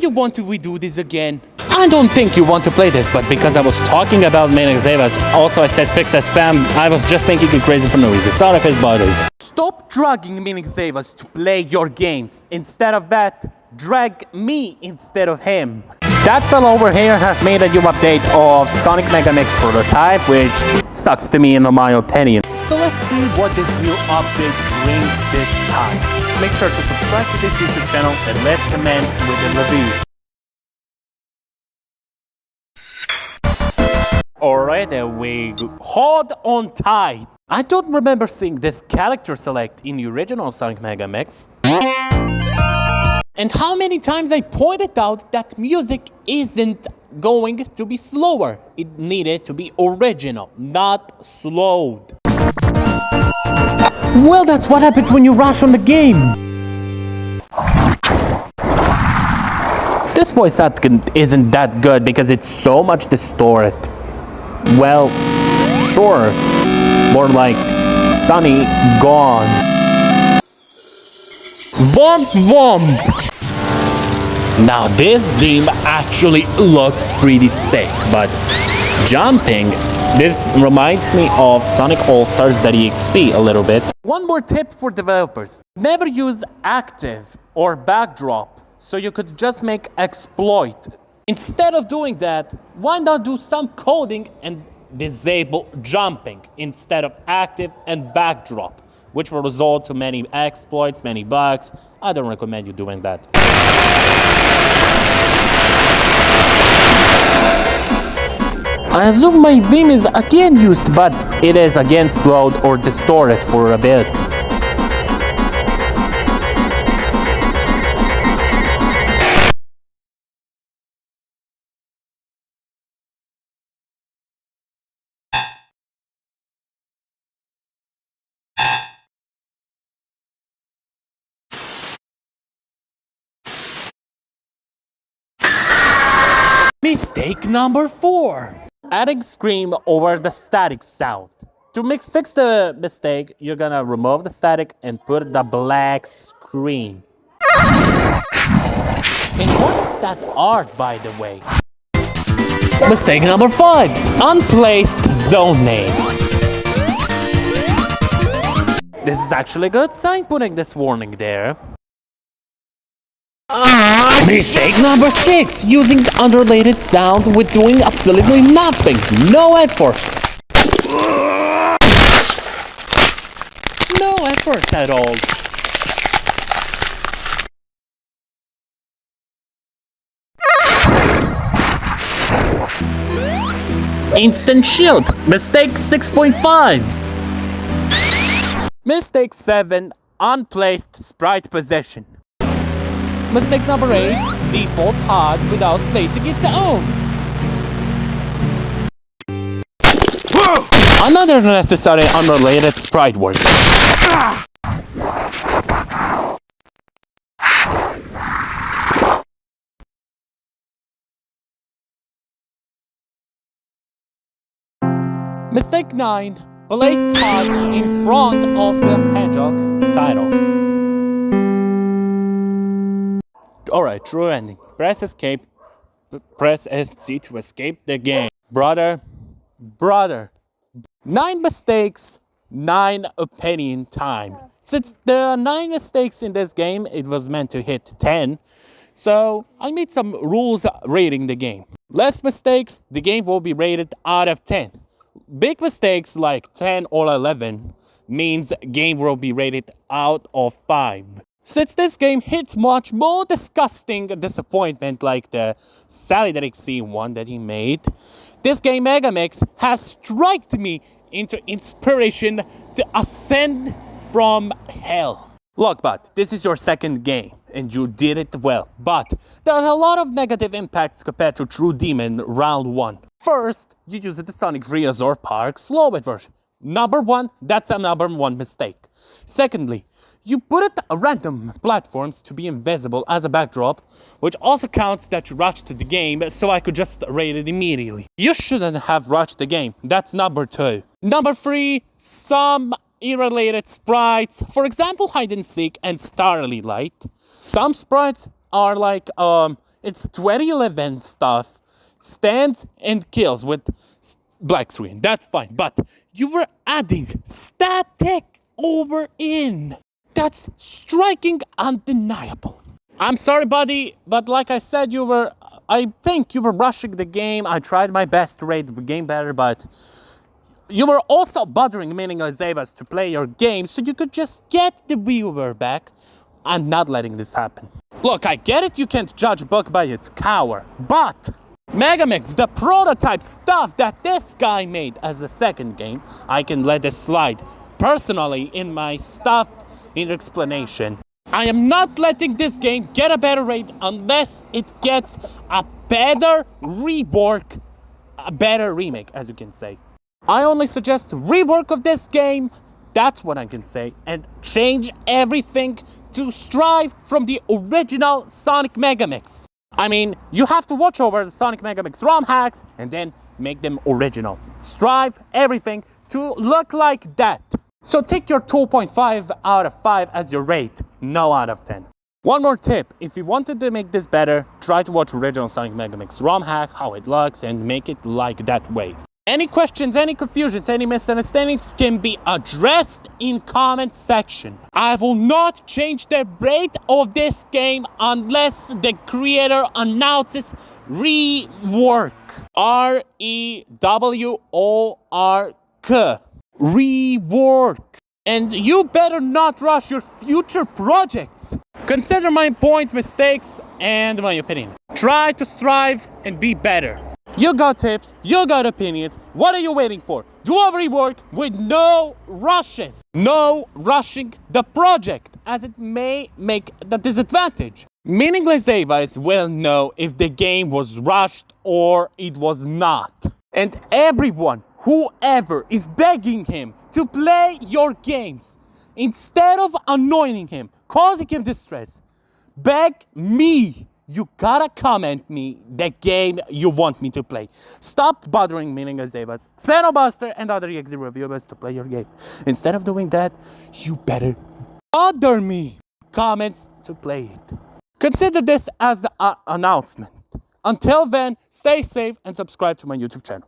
you want to redo this again? I don't think you want to play this, but because I was talking about Manic Zavas, also I said fix as spam, I was just making it crazy for no reason. Sorry if it bothers. Stop dragging Manic Zavas to play your games. Instead of that, drag me instead of him. That fellow over here has made a new update of Sonic Mega Mix prototype, which sucks to me in my opinion. So let's see what this new update brings this time. Make sure to subscribe to this YouTube channel and let's commence with the review. Alright, there we go. Hold on tight. I don't remember seeing this character select in the original Sonic Mega Mix. And how many times I pointed out that music isn't going to be slower. It needed to be original, not slowed. Well, that's what happens when you rush on the game. This voice acting isn't that good because it's so much distorted. Well, sure, more like Sunny gone. Vomp Vomp! Now this theme actually looks pretty sick, but jumping, this reminds me of Sonic All-Stars.exe a little bit. One more tip for developers. Never use active or backdrop, so you could just make exploit. Instead of doing that, why not do some coding and disable jumping instead of active and backdrop, which will result to many exploits, many bugs. I don't recommend you doing that. I assume my Vim is again used, but it is again slowed or distorted for a bit. Mistake number 4. Adding scream over the static sound. To fix the mistake, you're gonna remove the static and put the black screen. And what is that art, by the way? Mistake number 5. Unplaced zone name. This is actually a good sign putting this warning there. Mistake number 6. Using the unrelated sound with doing absolutely nothing. No effort. No effort at all. Instant shield. Mistake 6.5. Mistake 7. Unplaced sprite position. Mistake number 8, default pod without placing its own. Another necessary unrelated sprite work. Mistake 9, placed pod in front of the Hedgehog title. Alright, true ending. Press escape. Press SC to escape the game. Brother. 9 mistakes, 9 opinion time. Since there are 9 mistakes in this game, it was meant to hit 10. So I made some rules rating the game. Less mistakes, the game will be rated out of 10. Big mistakes like 10 or 11 means game will be rated out of 5. Since this game hits much more disgusting disappointment like the SegaCD one that he made, this game Mega Mix has striked me into inspiration to ascend from hell. Look, bud, this is your second game, and you did it well, but there are a lot of negative impacts compared to True Demon Round 1. First, you used the Sonic 3 Azure Park slowed version. Number 1, that's a number 1 mistake. Secondly, you put it random platforms to be invisible as a backdrop, which also counts that you rushed the game, so I could just rate it immediately. You shouldn't have rushed the game. That's number 2. Number 3, some irrelated sprites. For example, Hide and Seek and Starry Light. Some sprites are like it's 2011 stuff, stands and kills with black screen. That's fine. But you were adding static over in. That's striking undeniable. I'm sorry, buddy, but like I said, I think you were rushing the game. I tried my best to rate the game better, but you were also bothering meaningless Zavas to play your game so you could just get the viewer back. I'm not letting this happen. Look, I get it, you can't judge a book by its cover, but Megamix, the prototype stuff that this guy made as a second game, I can let this slide. Personally, in my stuff in explanation, I am not letting this game get a better rate unless it gets a better rework, a better remake, as you can say. I only suggest rework of this game, that's what I can say, and change everything to strive from the original Sonic Megamix. I mean, you have to watch over the Sonic Megamix ROM hacks and then make them original. Strive everything to look like that. So take your 2.5 out of 5 as your rate, no out of 10. One more tip, if you wanted to make this better, try to watch original Sonic Megamix ROM hack, how it looks, and make it like that way. Any questions, any confusions, any misunderstandings can be addressed in comment section. I will not change the rate of this game unless the creator announces rework. R-E-W-O-R-K. Rework. And you better not rush your future projects. Consider my point, mistakes, and my opinion. Try to strive and be better. You got tips, you got opinions, what are you waiting for? Do a rework with no rushes. No rushing the project, as it may make the disadvantage. Meaningless Zavas will know if the game was rushed or it was not. And everyone, whoever is begging him to play your games, instead of annoying him, causing him distress, beg me. You gotta comment me the game you want me to play. Stop bothering Meaningless Zavas, Xenobuster, and other EXE reviewers to play your game. Instead of doing that, you better bother me. Comments to play it. Consider this as the announcement. Until then, stay safe and subscribe to my YouTube channel.